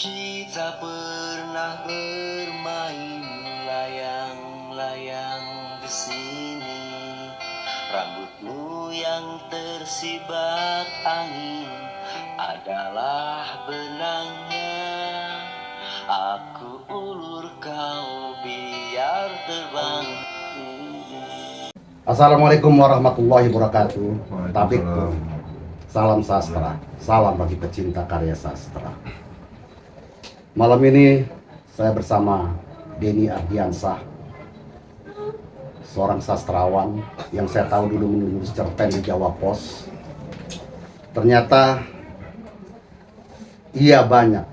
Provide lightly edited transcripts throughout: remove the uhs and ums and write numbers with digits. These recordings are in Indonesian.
Kita pernah bermain layang-layang di sini. Rambutmu yang tersibak angin adalah benangnya. Aku ulur kau biar terbang. Assalamualaikum warahmatullahi wabarakatuh. Tabik Waalaikumsalam. salam sastra, salam bagi pecinta karya sastra. Malam ini saya bersama Denny Ardiansah, seorang sastrawan yang saya tahu dulu menulis cerpen di Jawa Pos. Ternyata ia banyak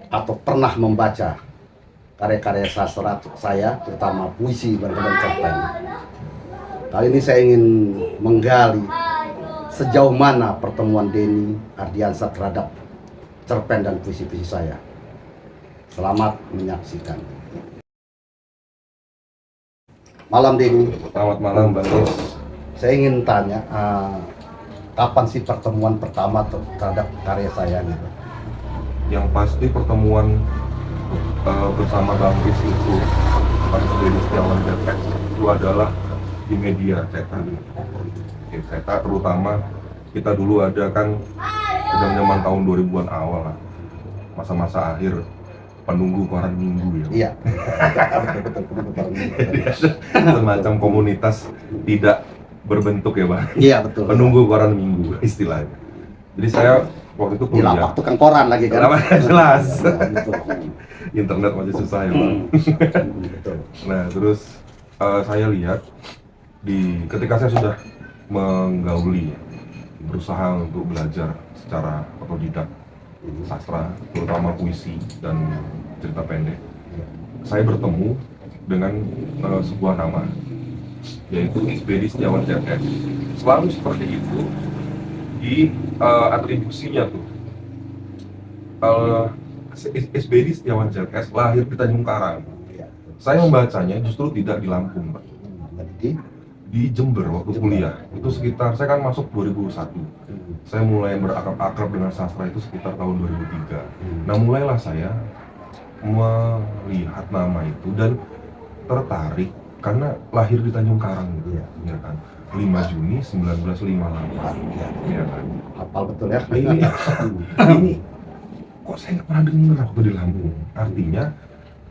atau pernah membaca karya-karya sastra saya, terutama puisi dan cerpen. Kali ini saya ingin menggali sejauh mana pertemuan Denny Ardiansah terhadap cerpen dan puisi-puisi saya. Selamat menyaksikan. Malam Denny. Selamat malam Bang Nis. Saya ingin tanya, kapan sih pertemuan pertama terhadap karya saya gitu? Yang pasti pertemuan bersama Bang Nis itu Bang Denny Setiawan Jepek itu adalah di media cetak. Cetak terutama kita dulu ada kan zaman tahun 2000-an awal lah, masa-masa akhir penunggu koran minggu ya. Iya. Semacam komunitas tidak berbentuk ya Bang. Iya betul. Penunggu koran minggu istilahnya. Jadi saya waktu itu Di lapak kuliah. tukang koran lagi kan? Kenapa? Jelas. Ya, betul. Internet masih susah ya Bang. Betul. Nah terus saya lihat ketika saya sudah menggauli, berusaha untuk belajar secara otodidak sastra, terutama puisi dan cerita pendek, saya bertemu dengan sebuah nama, yaitu SBD Setiawan ZS. Selalu seperti itu di atribusinya tuh. SBD Setiawan ZS lahir di Tanjung Karang. Iya. Saya membacanya justru tidak di Lampung, Pak. Jadi, Di Jember waktu kuliah. Itu sekitar, saya kan masuk 2001. Saya mulai berakrab dengan sastra itu sekitar tahun 2003. Nah mulailah saya melihat nama itu dan tertarik karena lahir di Tanjung Karang gitu, ya kan. 5 Juni 1958, ya kan. hafal betul ya. Ini kok saya nggak pernah dengar waktu di Lampung. Artinya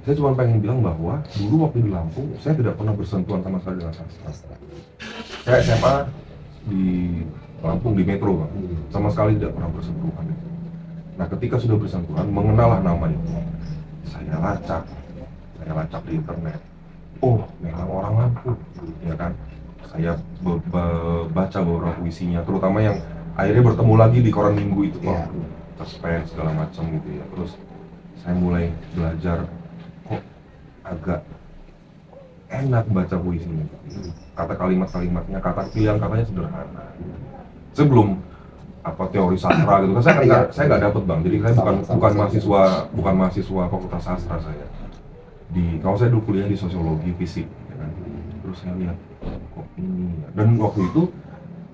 saya cuma pengen bilang bahwa dulu waktu di Lampung saya tidak pernah bersentuhan sama sekali dengan sastra. Saya SMA di Lampung di Metro Bang, sama sekali tidak pernah bersentuhan. Nah ketika sudah bersentuhan, mengenallah nama itu, saya lacak di internet. Oh, memang orang Lampung, ya kan? Saya baca beberapa puisinya, terutama yang akhirnya bertemu lagi di koran minggu itu, Iya. cerpen segala macam gitu ya. Terus saya mulai belajar, kok agak enak baca puisinya. Kata kalimat-kalimatnya, pilihan katanya sederhana. Saya belum teori sastra gitu kan, saya nggak dapet Bang. Jadi saya bukan mahasiswa fakultas sastra saya. Kalau saya dulu kuliah di sosiologi fisik, ya kan. Terus saya lihat kok ini ya. Dan waktu itu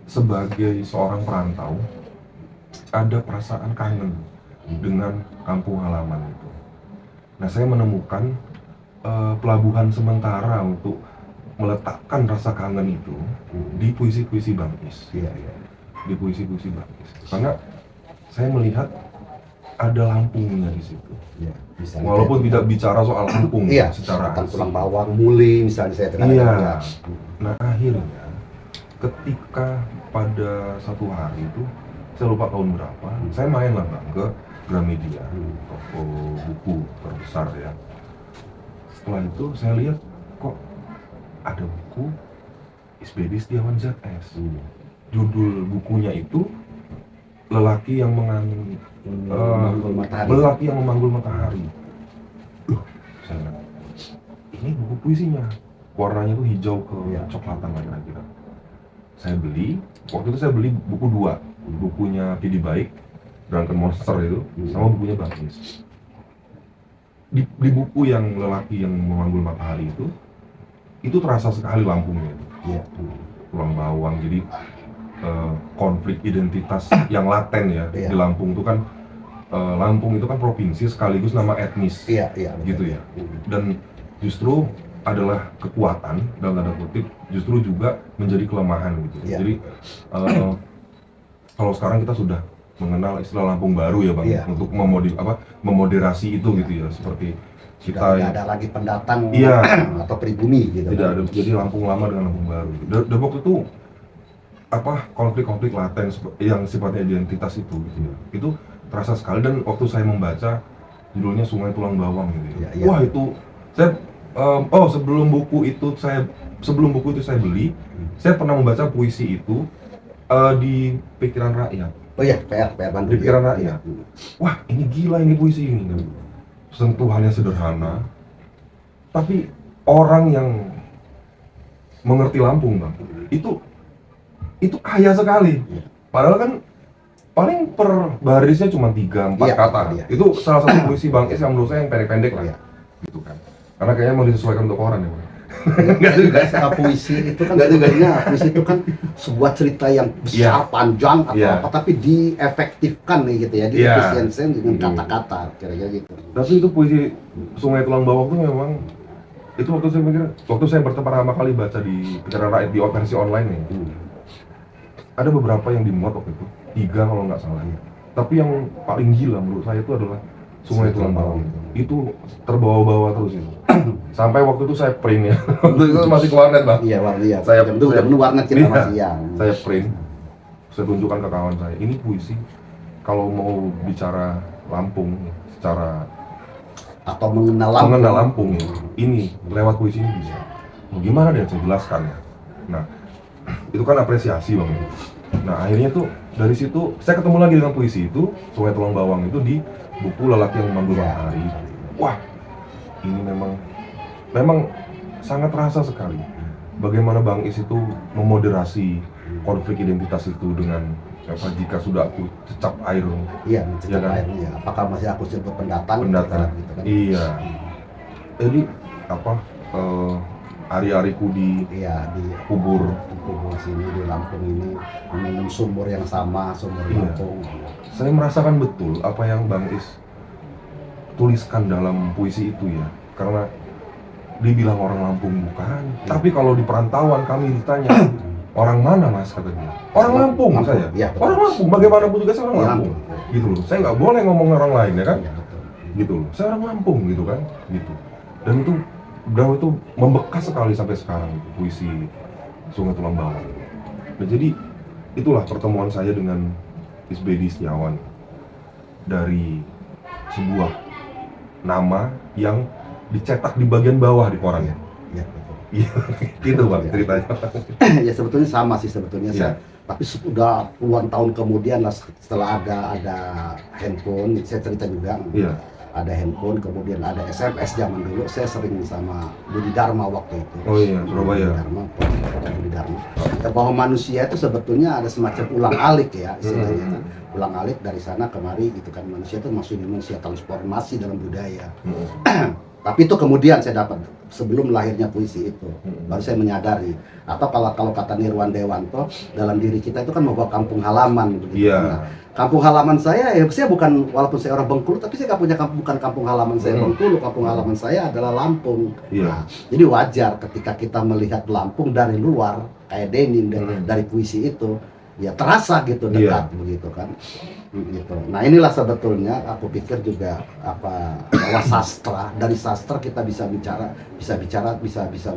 sebagai seorang perantau ada perasaan kangen dengan kampung halaman itu. Nah saya menemukan pelabuhan sementara untuk meletakkan rasa kangen itu di puisi-puisi Bang Is. Iya, iya. Di puisi-puisi Bang Is. Karena saya melihat ada Lampungnya di situ. Iya, bisa Walaupun tidak bicara soal Lampung iya, secara tentang asli. tulang bawang, muli misalnya saya dengar. Iya. Ya. Nah akhirnya ketika pada satu hari itu, saya lupa tahun berapa, saya main lah Bang ke Gramedia, toko buku terbesar ya. Setelah itu saya lihat kok ada buku SBD Setiawan ZS. Judul bukunya itu Lelaki yang Memanggul Matahari. Saya bilang, ini buku puisinya. Warnanya tuh hijau ke coklatan lah kira-kira. Saya beli, waktu itu saya beli buku 2, bukunya Pidi Baik, Drunken Monster itu, sama bukunya Bang Is. Di buku yang Lelaki yang Memanggul Matahari itu terasa sekali Lampungnya itu. Iya. Tulang bawang, jadi konflik identitas yang laten ya. Iya. Di Lampung itu kan Lampung itu kan provinsi sekaligus nama etnis, Iya, iya. gitu ya. Dan justru adalah kekuatan dalam tanda kutip, justru juga menjadi kelemahan gitu. Iya. Jadi kalau sekarang kita sudah mengenal istilah Lampung Baru ya Bang, Iya. untuk memoderasi itu gitu ya, seperti Sudah kita tidak ada lagi pendatang Iya. atau pribumi gitu. tidak kan. ada, jadi Lampung Lama dengan Lampung Baru. Dan waktu itu konflik-konflik laten yang sifatnya identitas itu gitu ya, itu terasa sekali. Dan waktu saya membaca judulnya Sungai Tulang Bawang gitu ya, Iya, iya. wah itu saya sebelum buku itu saya beli, saya pernah membaca puisi itu di Pikiran Rakyat. Oh iya, PR Bandung. Di Pikiran Rakyat. Wah ini gila ini puisi ini kan. Sentuhannya sederhana, tapi orang yang mengerti Lampung Bang, itu kaya sekali. Padahal kan paling per barisnya cuma 3-4 Iya, kata. iya. Itu salah satu puisi Bang Is yang menurut saya yang pendek-pendek lah. Iya. Gitu kan. Karena kayaknya mau disesuaikan untuk koran ya Bang. Enggak juga. Puisi itu kan sebetulnya puisi itu kan sebuah cerita yang besar, Iya. panjang atau Iya. apa, tapi diefektifkan nih gitu ya, Iya. diefisiensikan dengan kata-kata kira-kira gitu. Tapi itu puisi Sungai Tulang Bawang tuh memang itu waktu saya pertama kali baca di Pikiran Rakyat di versi online nih. Ada beberapa yang dimuat waktu itu, 3 kalau nggak salah. Tapi yang paling gila menurut saya itu adalah Sungai Tulang Bawang. Itu terbawa-bawa terus itu. Sampai waktu itu saya print ya. Waktu itu masih ke warnet Bang. Iya, warna Saya- jam itu udah menu warna kita Iya. masih yang. Saya print, saya tunjukkan ke kawan saya. Ini puisi kalau mau bicara Lampung secara Atau mengenal Lampung ya, ini lewat puisi ini bisa. Mau gimana deh saya jelaskan ya. Nah, itu kan apresiasi Bang. Nah, akhirnya tuh dari situ saya ketemu lagi dengan puisi itu, Sungai Tulang Bawang itu di buku Lelaki yang Memanggul Matahari. Wah, ini memang sangat terasa sekali bagaimana Bang Is itu memoderasi konflik identitas itu dengan jika sudah aku cecap air. Iya, Iya mencegah kan? airnya. Apakah masih aku sebut pendatang? Pendatang. Gitu kan. Iya. Jadi hari-hariku di Iya, di kubur. kubur sini di Lampung ini meminum sumur yang sama, sumur Iya. Lampung. Saya merasakan betul apa yang Bang Is tuliskan dalam puisi itu ya. Karena dibilang orang Lampung bukan, tapi kalau di perantauan kami ditanya orang mana Mas, kata dia. Orang Lampung saya. Iya, betul. Orang Lampung, bagaimanapun juga saya orang Iya, Lampung. Lampung. Gitu loh. Saya nggak boleh ngomong orang lain ya kan. Iya, betul. Gitu loh. Saya orang Lampung gitu kan. Gitu. Dan itu membekas sekali sampai sekarang itu puisi Sungai Tulang Bawang. Nah, jadi itulah pertemuan saya dengan Isbedi Setiawan dari sebuah nama yang dicetak di bagian bawah di koran. Iya, betul. Iya, gitu Bang Iya. ceritanya. Ya sebetulnya sama sih sebetulnya. Iya. Tapi sudah puluhan tahun kemudian lah setelah ada handphone, saya cerita juga. Iya. Ada handphone, kemudian ada SMS zaman dulu. Saya sering sama Budi Dharma waktu itu. Oh iya, Surabaya. Budi Dharma, Budi Dharma. Ya, bahwa manusia itu sebetulnya ada semacam ulang alik ya istilahnya. Ulang alik dari sana kemari gitu kan. Manusia itu manusia transformasi dalam budaya. Tapi itu kemudian saya dapat sebelum lahirnya puisi itu, baru saya menyadari. Atau kalau kata Nirwan Dewanto, dalam diri kita itu kan membawa kampung halaman begitu. Iya. Nah, kampung halaman saya bukan, walaupun saya orang Bengkulu, tapi saya nggak punya bukan kampung halaman saya Bengkulu, kampung halaman saya adalah Lampung. Iya. Nah, jadi wajar ketika kita melihat Lampung dari luar, kayak Denim dari puisi itu, ya terasa gitu dekat begitu kan. Gitu. Nah inilah sebetulnya aku pikir juga bahwa dari sastra kita bisa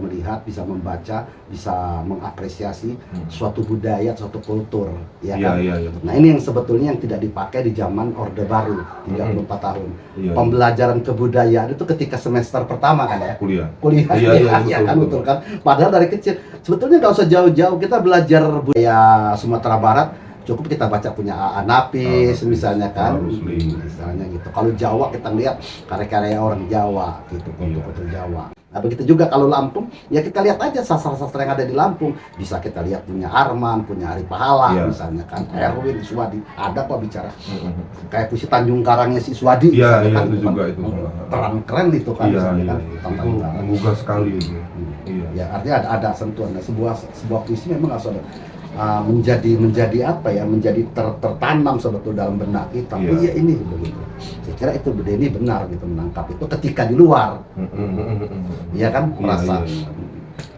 melihat, bisa membaca, bisa mengapresiasi suatu budaya, suatu kultur, ya kan? Iya. Nah ini yang sebetulnya yang tidak dipakai di zaman Orde Baru 34 tahun. Iya. Pembelajaran kebudayaan itu ketika semester pertama kan ya. Kuliah. Iya, Iya, kan betul kan. Padahal dari kecil sebetulnya nggak usah jauh-jauh kita belajar budaya Sumatera Barat, cukup kita baca punya A.A. Napis misalnya kan, misalnya gitu. Kalau Jawa kita lihat karya-karya orang Jawa gitu, kultur Jawa. Nah begitu juga kalau Lampung, ya kita lihat aja sastra-sastra yang ada di Lampung. Bisa kita lihat punya Arman, punya Ari Pahala misalnya kan, Erwin, Iswadi, ada kok bicara. Kayak puisi Tanjung Karangnya si Iswadi. Iya, kan, itu juga itu. Terang keren itu kan, Iya. kan, Itu menggugah sekali itu. Iya. Ya artinya ada sentuhan. Nah, sebuah puisi memang harus ada menjadi apa ya, menjadi tertanam sebetulnya dalam benak kita. Oh iya ini begitu. Saya kira itu Denny benar gitu menangkap itu ketika di luar. Iya kan merasa.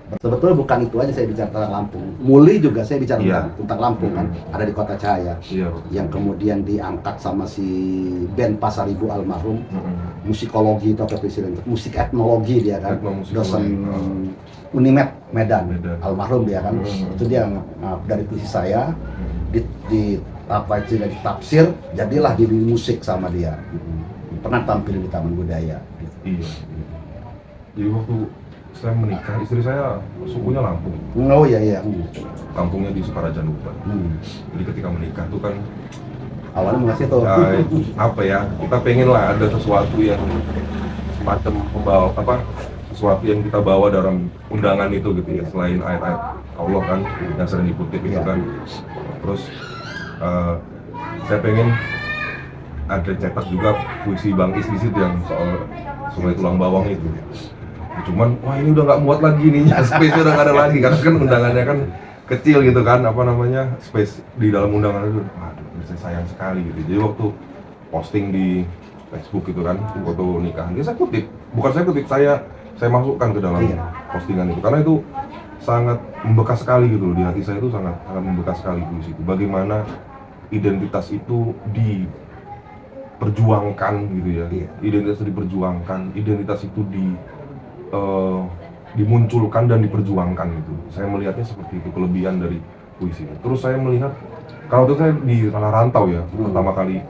Sebetulnya bukan itu aja saya bicara tentang Lampung. Muli juga saya bicara tentang Lampung kan, ada di Kota Cahaya. Yang kemudian diangkat sama si Ben Pasaribu almarhum, musikologi itu apa presiden, musik etnologi dia kan, dosen Unimed Medan, almarhum dia kan. Itu dia dari puisi saya di apa itu ditafsir, jadilah di musik sama dia. Pernah tampil di Taman Budaya. Iya. Jadi waktu saya menikah, istri saya sukunya Lampung. Oh iya. Kampungnya di Sukaraja Nuban. Jadi ketika menikah tuh kan awalnya mengasih tuh apa ya, kita pengen lah ada sesuatu yang semacam membawa apa, sesuatu yang kita bawa dalam undangan itu gitu ya, selain ayat-ayat Allah kan yang sering dikutip itu kan. Terus saya pengen ada cetak juga puisi Bang Is di situ yang soal Sungai Tulang Bawang itu. Cuman wah ini udah nggak muat lagi nih, space udah nggak ada lagi karena kan undangannya kan kecil gitu kan, apa namanya, space di dalam undangan itu, aduh saya sayang sekali gitu. Jadi waktu posting di Facebook gitu kan, foto nikahan, saya kutip, bukan saya kutip, saya masukkan ke dalam postingan itu karena itu sangat membekas sekali gitu loh, di hati saya itu sangat membekas sekali puisi itu. Bagaimana identitas itu diperjuangkan gitu ya, identitas itu diperjuangkan, identitas itu dimunculkan dan diperjuangkan gitu. Saya melihatnya seperti itu, kelebihan dari puisi. Terus saya melihat, kalau itu saya di Tanah Rantau ya, pertama kali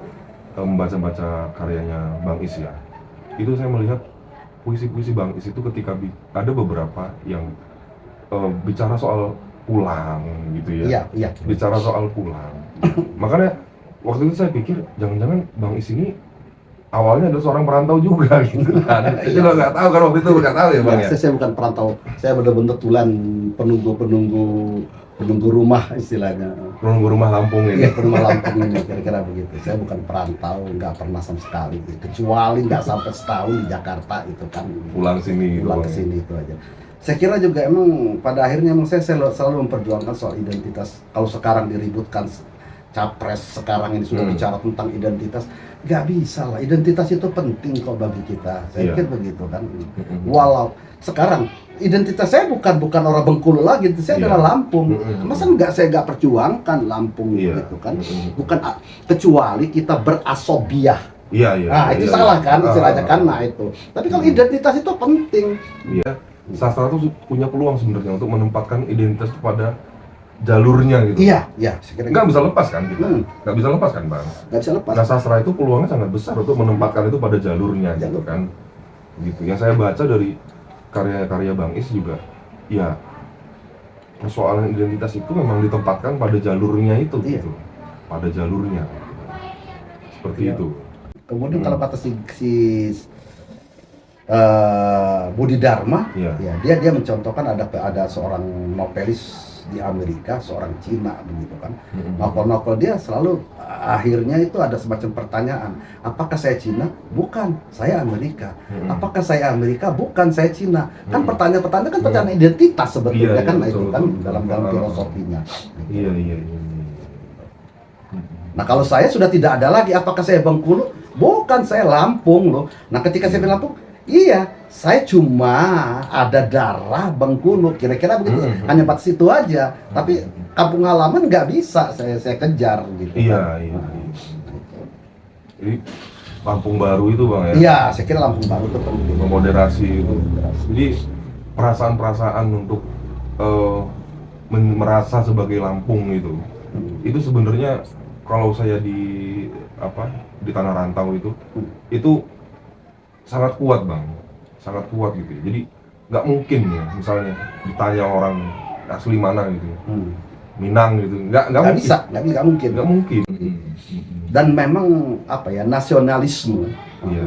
membaca karyanya Bang Is ya, itu saya melihat puisi-puisi Bang Is itu ketika ada beberapa yang bicara soal pulang gitu ya, bicara soal pulang. Makanya waktu itu saya pikir jangan-jangan Bang Is ini awalnya adalah seorang perantau juga gitu kan. Saya juga nggak tahu kan, waktu itu nggak tahu ya Bang ya. Saya bukan perantau, saya benar-benar tulen penunggu rumah istilahnya. Penunggu rumah Lampung ini. Iya, rumah Lampung ini kira-kira begitu. Saya bukan perantau, nggak pernah sama sekali. Kecuali nggak sampai setahun di Jakarta itu kan. Pulang sini. Pulang ke sini itu aja. Saya kira juga emang pada akhirnya emang saya selalu memperjuangkan soal identitas. Kalau sekarang diributkan capres sekarang ini sudah bicara tentang identitas, nggak bisa lah, identitas itu penting kok bagi kita, saya pikir begitu kan. Walau sekarang identitas saya bukan orang Bengkulu lagi, saya adalah Lampung. Masa saya nggak perjuangkan Lampung gitu kan, bukan kecuali kita berasobiah. Nah itu salah kan istilahnya kan, nah itu. Tapi kalau identitas itu penting. Iya, sastra itu punya peluang sebenarnya untuk menempatkan identitas pada jalurnya gitu. Iya. Nggak bisa lepas kan kita, nggak bisa lepas kan Bang. Nggak bisa lepas. Nah sastra itu peluangnya sangat besar untuk menempatkan itu pada jalurnya gitu kan. Gitu. Yang saya baca dari karya-karya Bang Is juga, ya persoalan identitas itu memang ditempatkan pada jalurnya itu gitu, pada jalurnya. Seperti itu. Kemudian kalau kata si Budi Dharma, ya dia mencontohkan ada seorang novelis di Amerika, seorang Cina begitu kan. Novel-novel dia selalu akhirnya itu ada semacam pertanyaan, apakah saya Cina? Bukan, saya Amerika. Apakah saya Amerika? Bukan, saya Cina. Kan pertanyaan-pertanyaan kan pertanyaan identitas sebetulnya kan, itu kan dalam filosofinya. Iya. Nah kalau saya sudah tidak ada lagi, apakah saya Bengkulu? Bukan, saya Lampung loh. Nah ketika saya bilang Lampung, iya, saya cuma ada darah Bengkulu, kira-kira begitu. Hanya batas itu aja. Tapi kampung halaman nggak bisa saya kejar gitu. Iya. Jadi Lampung Baru itu Bang ya? Iya, saya kira Lampung Baru itu penting. Memoderasi itu. Jadi perasaan-perasaan untuk merasa sebagai Lampung itu sebenarnya kalau saya di Tanah Rantau itu sangat kuat Bang, sangat kuat gitu. Jadi nggak mungkin ya, misalnya ditanya orang asli mana gitu, Minang gitu, nggak mungkin. Dan memang nasionalisme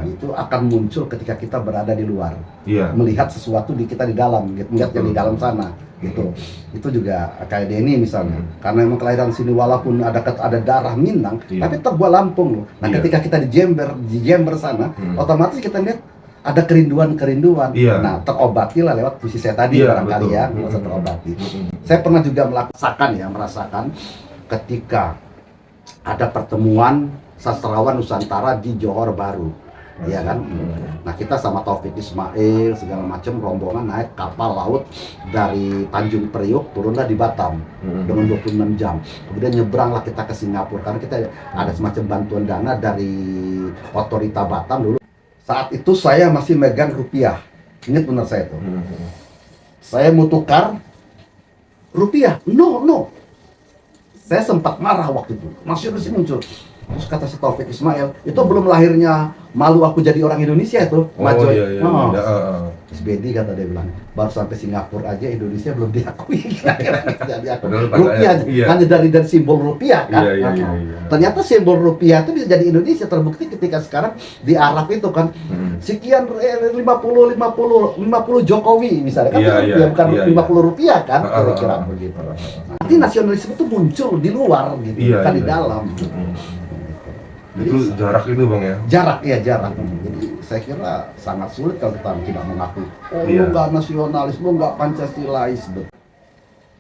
itu akan muncul ketika kita berada di luar, melihat sesuatu kita di dalam, melihat yang di dalam sana, gitu. Itu juga kayak Denny misalnya, karena memang kelahiran sini walaupun ada darah Minang, tapi tetap gua Lampung loh. Nah ketika kita di Jember sana, otomatis kita lihat ada kerinduan-kerinduan. Iya. Nah, terobatilah lewat puisi saya tadi Iya, barangkali betul. ya, merasa terobati. Saya pernah juga merasakan ketika ada pertemuan sastrawan Nusantara di Johor Baru, ya kan? Nah, kita sama Taufik Ismail segala macam rombongan naik kapal laut dari Tanjung Priok, turunlah di Batam dengan 26 jam. Kemudian nyebranglah kita ke Singapura karena kita ada semacam bantuan dana dari otorita Batam dulu. Saat itu saya masih megang rupiah. Ingat benar saya itu. Saya mau tukar rupiah. No. Saya sempat marah waktu itu. Nasionalis muncul. Terus kata si Taufik Ismail, itu belum lahirnya malu aku jadi orang Indonesia itu. Oh iya. SBD kata dia bilang, baru sampai Singapura aja Indonesia belum diakui. Jadi aku Padahal rupiah iya. hanya dari simbol rupiah kan. Iya. Ternyata simbol rupiah itu bisa jadi Indonesia, terbukti ketika sekarang di Arab itu kan sekian 50 Jokowi misalnya kan Iya, itu rupiah, bukan iya. 50 rupiah kan kira-kira begitu. Nanti nasionalisme itu muncul di luar gitu, Iya, bukan di iya. dalam. Itu jarak itu bang ya. Jarak. Jadi saya kira sangat sulit kalau kita tidak mengakui, oh Iya. lu nggak nasionalis, lu nggak Pancasilais.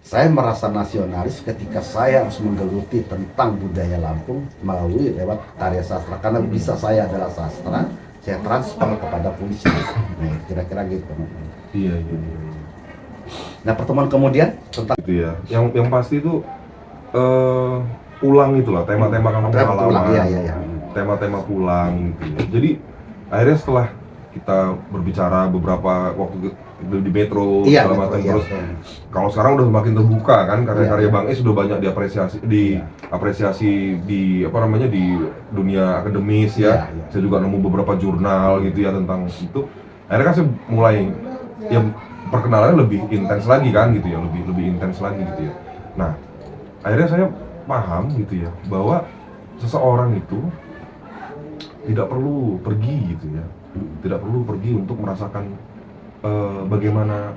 Saya merasa nasionalis ketika saya harus menggeluti tentang budaya Lampung melalui lewat karya sastra, karena bisa saya adalah sastra, saya transfer kepada puisi. Nah, kira-kira gitu. Iya. Nah, pertemuan kemudian tentang Gitu ya. Yang pasti itu pulang itulah tema-tema kampung halaman. Iya. Tema-tema pulang gitu ya. Jadi akhirnya setelah kita berbicara beberapa waktu di Metro Iya, segala betul, macam, iya, terus betul. kalau sekarang udah semakin terbuka kan karya-karya Iya. Bang Is sudah banyak diapresiasi di apa namanya di dunia akademis ya. Iya. Saya juga nemu beberapa jurnal gitu ya tentang itu. Akhirnya kan saya mulai ya perkenalannya lebih intens lagi kan gitu ya, lebih intens lagi gitu ya. Nah, akhirnya saya paham gitu ya bahwa seseorang itu tidak perlu pergi gitu ya, tidak perlu pergi untuk merasakan bagaimana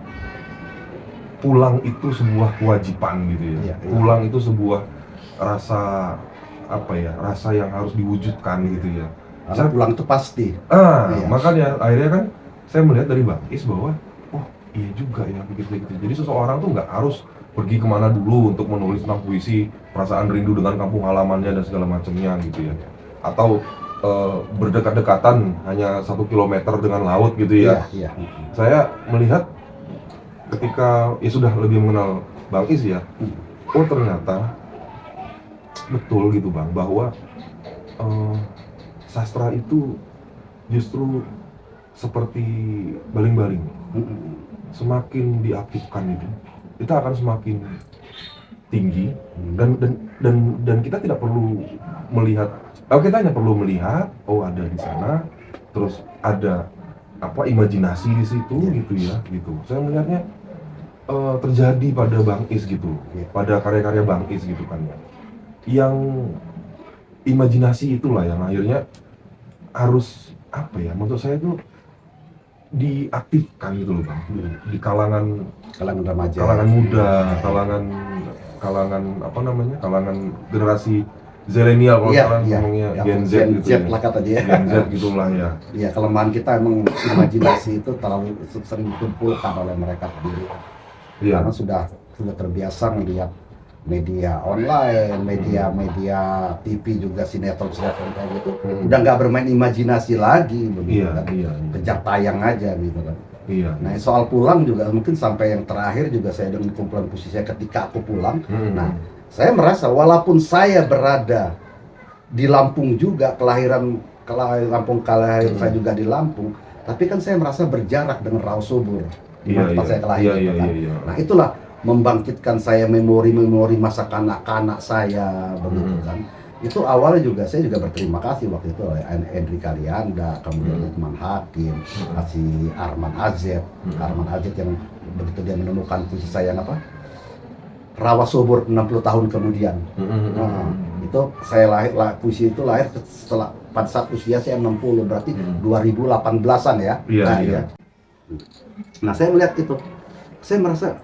pulang itu sebuah kewajiban gitu ya. Iya. Pulang itu sebuah rasa rasa yang harus diwujudkan gitu ya. Karena pulang itu pasti. Iya. Makanya akhirnya kan saya melihat dari Bang Is bahwa oh iya juga ya begitu. Jadi seseorang tuh nggak harus pergi kemana dulu untuk menulis tentang puisi, perasaan rindu dengan kampung halamannya dan segala macamnya gitu ya. Atau berdekat-dekatan hanya 1 kilometer dengan laut gitu ya. Iya. Saya melihat ketika ya sudah lebih mengenal Bang Is ya, oh ternyata betul gitu Bang, bahwa sastra itu justru seperti baling-baling, semakin diaktifkan itu, kita akan semakin tinggi dan kita tidak perlu melihat, kita hanya perlu melihat oh ada di sana, terus ada imajinasi di situ gitu ya gitu. Saya melihatnya terjadi pada Bang Is gitu, pada karya-karya Bang Is gitu kan ya, yang imajinasi itulah yang akhirnya harus menurut saya itu diaktifkan gitu loh Bang, di kalangan remaja, kalangan muda, kalangan generasi zilenial kalau sekarang ngomongnya Gen Z gitu ya. lah kata dia. Gen Z gitulah ya. Ya, kelemahan kita emang imajinasi itu terlalu sering dikumpulkan oleh mereka sendiri. Iya. Karena sudah terbiasa melihat media online, media TV juga sinetron kayak gitu. Udah nggak bermain imajinasi lagi begitu kan. Iya. Kejar tayang aja gitu kan. Iya. Nah, soal pulang juga mungkin sampai yang terakhir juga saya dengan kumpulan puisi saya ketika aku pulang. Nah, saya merasa walaupun saya berada di Lampung juga, kelahiran saya juga di Lampung, tapi kan saya merasa berjarak dengan Rawasubur tempat saya kelahiran. Iya. Nah, itulah membangkitkan saya memori-memori masa kanak-kanak saya begitu kan. Itu awalnya juga saya juga berterima kasih waktu itu oleh Endri Kalianda, kemudian Lukman Hakim, si Arman Azet yang begitu dia menemukan puisi saya Rawasubur 60 tahun kemudian. Nah, itu saya puisi itu lahir setelah pada saat usia saya 60, berarti 2018-an ya. Iya. Nah, saya melihat itu. Saya merasa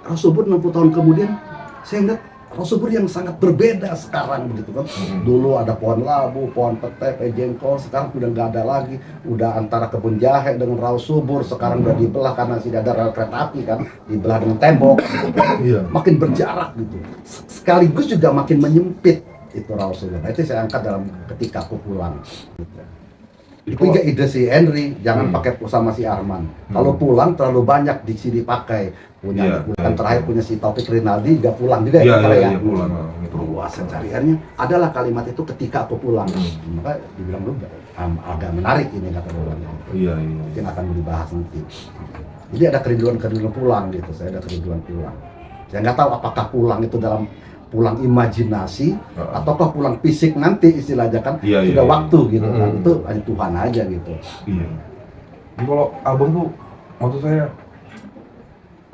Rawasubur 60 tahun kemudian, saya melihat Rawa Subur yang sangat berbeda sekarang begitu kan. Dulu ada pohon labu, pohon pete, jengkol, sekarang udah nggak ada lagi. Udah antara kebun jahe dengan Rawa Subur, sekarang udah dibelah karena tidak ada rel kereta api kan, dibelah dengan tembok. Gitu. Iya. Makin berjarak gitu. Sekaligus juga makin menyempit itu Rawa Subur. Nah, itu saya angkat dalam ketika aku pulang. Gitu. Itu juga ide si Henry, jangan pakai sama si Arman. Kalau pulang terlalu banyak diksi dipakai. Punya kan terakhir punya si Taufik Rinaldi juga pulang juga Iya, pulang. Luas pencariannya adalah kalimat itu ketika aku pulang. Maka dibilang lu agak menarik ini kata orang. Iya. Mungkin akan dibahas nanti. Jadi ada kerinduan pulang gitu. Saya ada kerinduan pulang. Saya nggak tahu apakah pulang itu dalam pulang imajinasi ataukah pulang fisik nanti istilahnya kan sudah waktu gitu kan. Itu hanya Tuhan aja gitu. Iya. Jadi kalau abang tuh maksud saya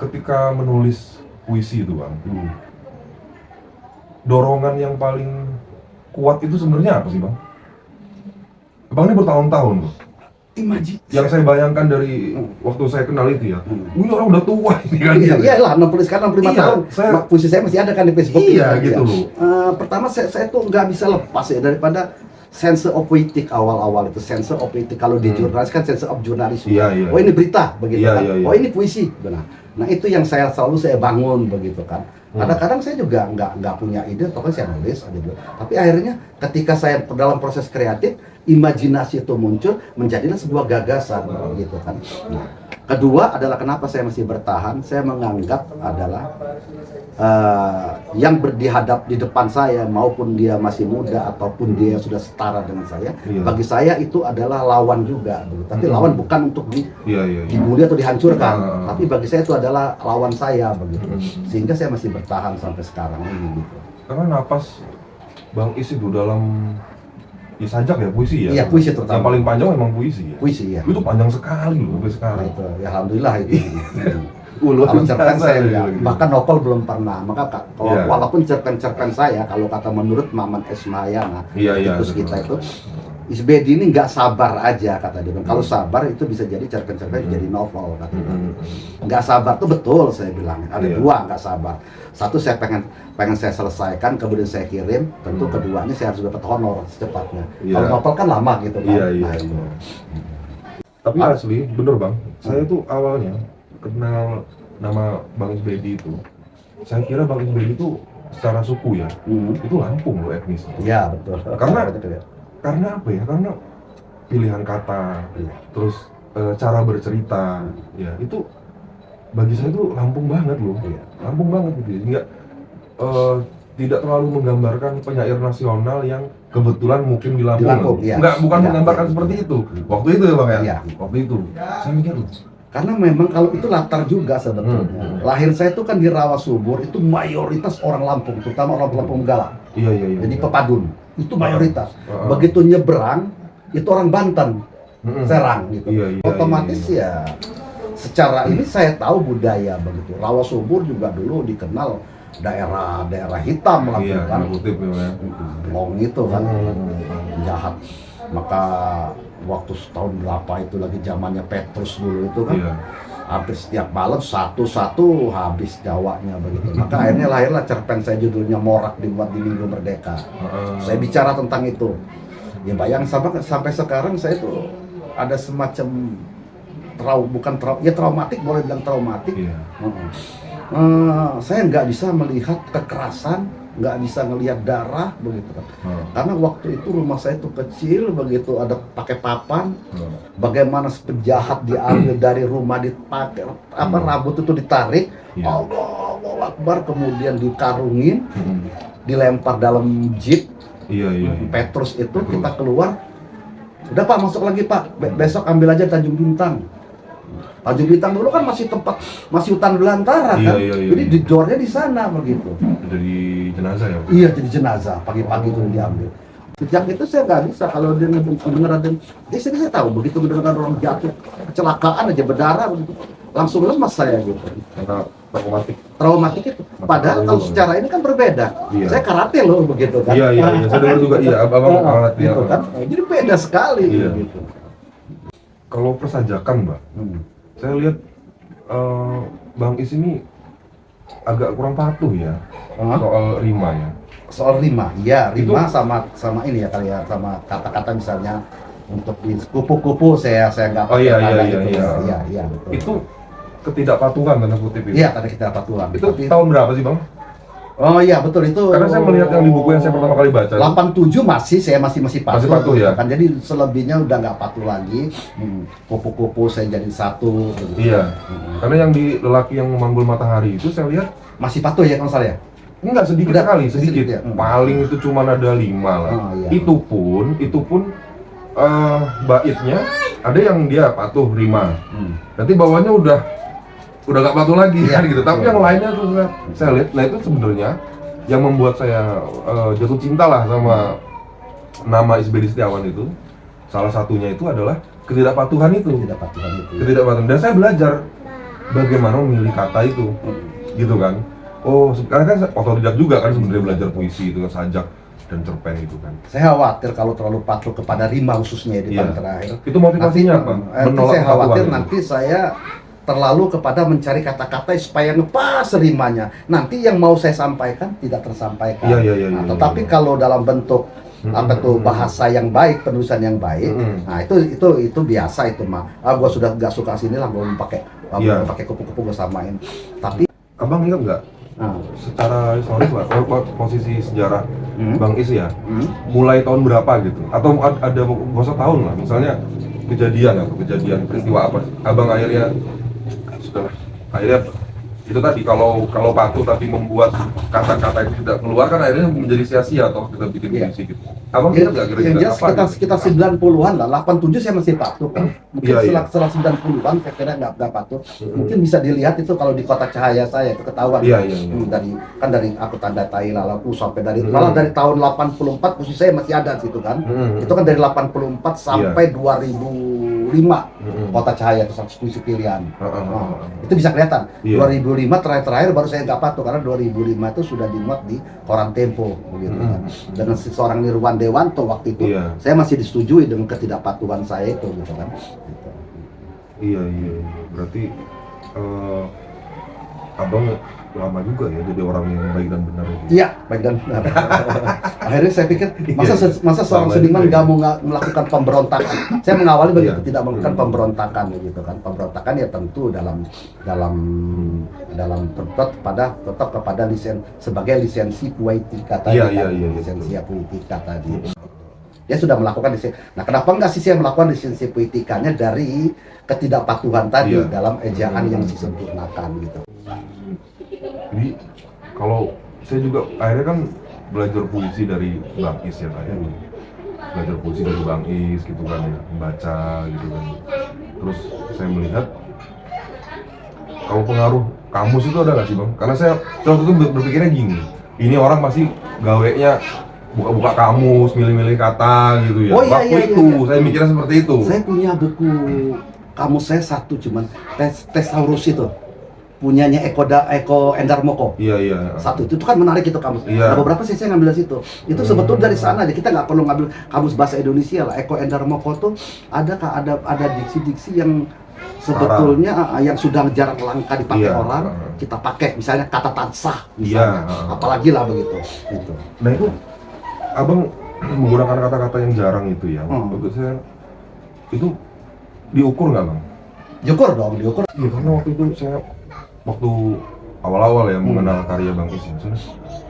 ketika menulis puisi itu bang, dorongan yang paling kuat itu sebenarnya apa sih bang? Abang ini bertahun-tahun loh. Yang saya bayangkan dari waktu saya kenal itu ya, ini orang udah tua ini kan. Iyalah, 65 tahun. Puisi saya masih ada kan di Facebook. Iya gitu loh. Pertama saya tuh nggak bisa lepas ya daripada sense of poetic awal-awal itu. Sense of poetic kalau di jurnalis kan sense of jurnalisme. Iya. Oh ini berita begitu kan. Iya. Oh ini puisi. Nah itu yang selalu saya bangun begitu kan. Kadang-kadang saya juga nggak punya ide, pokoknya saya nulis aja dulu. Tapi akhirnya ketika saya dalam proses kreatif, imajinasi itu muncul menjadilah sebuah gagasan gitu kan. Nah, kedua adalah kenapa saya masih bertahan. Saya menganggap adalah yang berdihadap di depan saya maupun dia masih muda ataupun dia sudah setara dengan saya, bagi saya itu adalah lawan juga. Tapi lawan bukan untuk dibully atau dihancurkan, tapi bagi saya itu adalah lawan saya begitu. Sehingga saya masih bertahan sampai sekarang ini gitu. Karena napas Bang Is itu dalam sajak ya puisi ya. Iya puisi terutama. Yang paling panjang memang puisi ya. Puisi ya. Itu panjang sekali loh sampai sekarang. Itu ya alhamdulillah itu. Kalau cerpen saya enggak, bahkan novel belum pernah. Maka walaupun cerpen-cerpen saya kalau kata menurut Maman Esmayana, kritikus kita itu Isbedi ini nggak sabar aja kata dia. Kalau sabar itu bisa jadi cerpen-cerpen jadi novel kata dia. Nggak sabar tuh betul saya bilang. Ada dua nggak sabar. Satu saya pengen saya selesaikan kemudian saya kirim. Tentu keduanya saya harus dapat honor secepatnya. Kalau novel kan lama gitu kan. Iya. Tapi asli bener bang. Saya tuh awalnya kenal nama Bang Isbedi itu. Saya kira Bang Isbedi itu secara suku ya. Itu Lampung loh etnis. Iya betul. Karena apa ya? Karena pilihan kata, terus cara bercerita, ya itu bagi saya itu Lampung banget loh, Lampung banget gitu. Hingga tidak terlalu menggambarkan penyair nasional yang kebetulan mungkin di Lampung. Bukan menggambarkan seperti itu. Waktu itu ya bang ya. Waktu itu saya mikir karena memang kalau itu latar juga sebetulnya. Lahir saya itu kan di Rawa Subur, itu mayoritas orang Lampung, terutama orang Lampung Galak. Iya. Jadi pepadun, itu mayoritas. Begitu nyebrang, itu orang Banten, Serang gitu. Otomatis ya, secara ini saya tahu budaya begitu. Rawa Subur juga dulu dikenal daerah hitam lah kan. Long itu kan, jahat. Maka waktu tahun berapa itu lagi zamannya Petrus dulu itu kan, hampir setiap malam satu habis Jawanya begitu. Maka akhirnya lahirlah cerpen saya judulnya Morak dibuat di Minggu Merdeka. Saya bicara tentang itu. Ya bayang sampai sekarang saya tuh ada semacam traumatik, boleh bilang traumatik. Saya nggak bisa melihat kekerasan, nggak bisa ngelihat darah begitu kan. Karena waktu itu rumah saya tuh kecil begitu, ada pakai papan. Bagaimana penjahat diambil dari rumah, dipakai rambut itu ditarik, Allahu Akbar, kemudian dikarungin, dilempar dalam jeep. Petrus itu kita keluar. Udah Pak, masuk lagi Pak. Besok ambil aja Tanjung Bintang. Tanjung Bintang dulu kan masih hutan belantara kan. Jadi didornya di sana begitu. Jadi jenazah ya? Iya, jadi jenazah. Pagi-pagi itu diambil. Sejak itu saya nggak bisa kalau dia mendengar ada. Saya tahu begitu mendengar orang jatuh kecelakaan aja berdarah begitu, langsung lemas saya gitu. Karena traumatik itu. Padahal kalau secara ini kan berbeda. Saya karate loh begitu kan. Iya. Saya dengar juga abang karate gitu kan. Jadi beda sekali gitu. Kalau persajakan, Mbak. Saya lihat Bang Is ini agak kurang patuh ya Hah? soal rima ya. Soal rima, iya rima Itu- sama ini ya kali ya, sama kata-kata misalnya untuk di kupu-kupu saya nggak Oh, iya, pakai tanda iya, itu. iya. Iya betul. Itu ketidakpatuhan tanda kutip itu. Iya tanda kita patuhan. Itu tahun berapa sih Bang? Oh iya betul itu. Karena saya melihat yang di buku yang saya pertama kali baca. 87 saya masih patuh. Masih patuh, gitu ya? kan. Jadi selebihnya udah nggak patuh lagi. Kupu-kupu saya jadi satu. Gitu. Iya. Karena yang di lelaki yang memanggul matahari itu saya lihat Masih patuh ya kalau salah ya? enggak sedikit Udah, sekali, sedikit sedikit. ya? Paling itu cuma ada 5 lah. Oh, iya. Itu pun baitnya ada yang dia patuh rima. Nanti bawahnya udah nggak patuh lagi Iya, kan gitu. Tapi betul. yang lainnya tuh saya lihat, nah itu sebenarnya yang membuat saya jatuh cinta lah sama nama Isbedi Setiawan itu. Salah satunya itu adalah ketidakpatuhan itu. Ketidakpatuhan itu. Ketidakpatuhan. Dan saya belajar bagaimana memilih kata itu, gitu kan. Oh, sekarang kan otodidak juga kan sebenarnya belajar puisi itu kan, sajak dan cerpen itu kan. Saya khawatir kalau terlalu patuh kepada rima khususnya di Iya. paling terakhir. Itu motivasinya apa? Nanti saya khawatir kepatuhan itu. nanti saya terlalu kepada mencari kata-kata supaya ngepas rimanya. Nanti yang mau saya sampaikan tidak tersampaikan. Iya, iya, iya, Nah, iya, tetapi iya. kalau dalam bentuk apa tuh bahasa yang baik, penulisan yang baik, nah itu biasa itu mah. Gua sudah nggak suka sini lah, gua mau pakai Iya. pakai kupu-kupu gua samain. Tapi Abang ingat nggak secara historis lah, posisi sejarah Bang Is ya, mulai tahun berapa gitu? Atau ada nggak usah tahun lah, misalnya kejadian peristiwa apa? Abang akhirnya sudahlah, akhirnya itu tadi kalau patuh tapi membuat kata-kata itu tidak keluar kan akhirnya menjadi sia-sia atau kita bikin Iya. puisi gitu. Abang ingat nggak yang kira-kira jelas apa? gitu? sekitar 90-an lah, 87 saya masih patuh kan. Mungkin Iya, iya. setelah 90-an saya kira nggak patuh. Mungkin bisa dilihat itu kalau di kotak cahaya saya itu ketahuan. Iya, iya, iya. Dari aku tanda tai lalaku sampai malah dari tahun 84 posisi saya masih ada di situ kan. Itu kan dari 84 sampai 2005 kotak cahaya itu 100 puisi pilihan. Itu bisa kelihatan. Iya. 2005 terakhir baru saya nggak patuh karena 2005 itu sudah dimuat di koran Tempo begitu kan. Dengan seorang Nirwan Dewanto waktu itu Iya. saya masih disetujui dengan ketidakpatuhan saya itu gitu kan. Gitu. Iya. Berarti abang lama juga ya jadi orang yang baik dan benar itu. Iya, baik dan benar. Akhirnya saya pikir masa seorang Lama seniman juga ya. nggak mau melakukan pemberontakan. Saya mengawali begitu, Iya. tidak melakukan pemberontakan gitu kan. Pemberontakan ya tentu dalam tetap kepada sebagai lisensi puitika tadi. Iya, kan. iya, Lisensi puitika tadi. Dia sudah melakukan lisensi. Nah, kenapa enggak sih saya melakukan lisensi puitikanya dari ketidakpatuhan tadi Iya. dalam ejaan yang disempurnakan gitu. Jadi kalau saya juga akhirnya kan belajar puisi dari Bang Is ya kayak belajar puisi dari Bang Is gitu kan ya, membaca gitu kan. Terus saya melihat kalau pengaruh kamus itu ada nggak sih Bang? Karena saya waktu itu berpikirnya gini, ini orang pasti gawenya buka-buka kamus, milih-milih kata gitu ya. Oh, iya, Waktu iya, itu iya. saya mikirnya seperti itu. Saya punya buku kamus saya satu cuman Thesaurus itu punyanya Eko Endar Moko. Iya. Satu itu kan menarik itu kamus. Iya. Nah, beberapa saya ngambil dari situ. Itu sebetulnya dari sana aja. Kita nggak perlu ngambil kamus bahasa Indonesia lah. Eko Endar Moko tuh ada diksi-diksi yang sebetulnya yang sudah jarang langka dipakai Iya. orang, kita pakai misalnya kata tansah Iya. misalnya. Apalagi lah begitu. Gitu. Nah itu abang menggunakan kata-kata yang jarang itu ya. Menurut saya itu diukur nggak bang? Diukur dong, diukur. Iya karena waktu itu saya awal-awal ya mengenal karya Bang Is, misalnya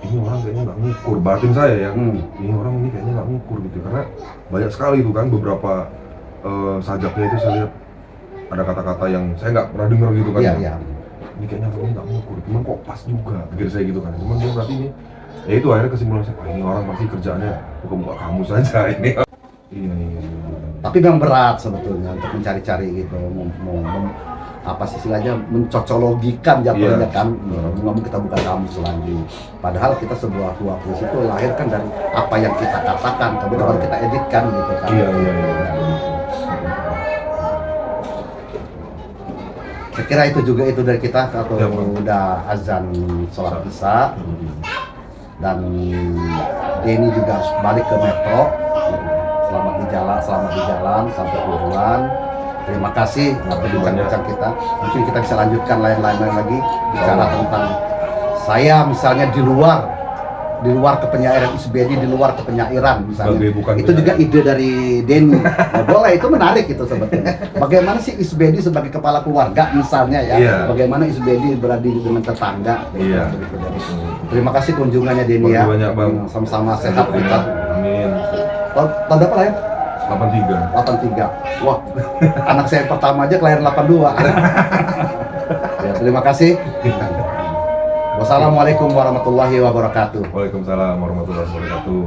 ini orang kayaknya nggak ngukur, batin saya ya, ini orang ini kayaknya nggak ngukur gitu karena banyak sekali itu kan beberapa sajaknya itu saya lihat ada kata-kata yang saya nggak pernah dengar gitu kan. Iya. Ini kayaknya orang ini nggak ngukur, cuman kok pas juga pikir saya gitu kan, cuman dia berarti ini ya itu akhirnya kesimpulan saya, ini orang pasti kerjaannya buka-buka kamus aja ini. Iya. Tapi memang berat sebetulnya untuk mencari-cari gitu, apa sih istilahnya mencocologikan jatuhnya kan, ngomong kita bukan kamus lagi. Padahal kita sebuah puisi itu lahir kan dari apa yang kita katakan, kemudian baru kita editkan gitu kan. Iya. Saya kira itu juga itu dari kita atau Ya, Bang. udah azan sholat isya dan Denny juga harus balik ke metro. Selamat di jalan sampai tujuan. Terima kasih atas bincang-bincang kita. Mungkin kita bisa lanjutkan lain-lain lagi bicara tentang saya misalnya di luar kepenyairan Isbedi, di luar kepenyairan misalnya. Sebagai bukan Itu juga ide dari Denny. Nah, boleh, itu menarik itu sebetulnya. Bagaimana sih Isbedi sebagai kepala keluarga misalnya ya? Iya. Bagaimana Isbedi beradil dengan tetangga? Iya. Terima kasih kunjungannya Denny ya. Makasih banyak, Bang. Sama-sama sehat kita. Amin. Tahun berapa lah ya? 83. 83. Wah, anak saya yang pertama aja kelahiran 82. Ya, terima kasih. Wassalamualaikum warahmatullahi wabarakatuh. Waalaikumsalam warahmatullahi wabarakatuh.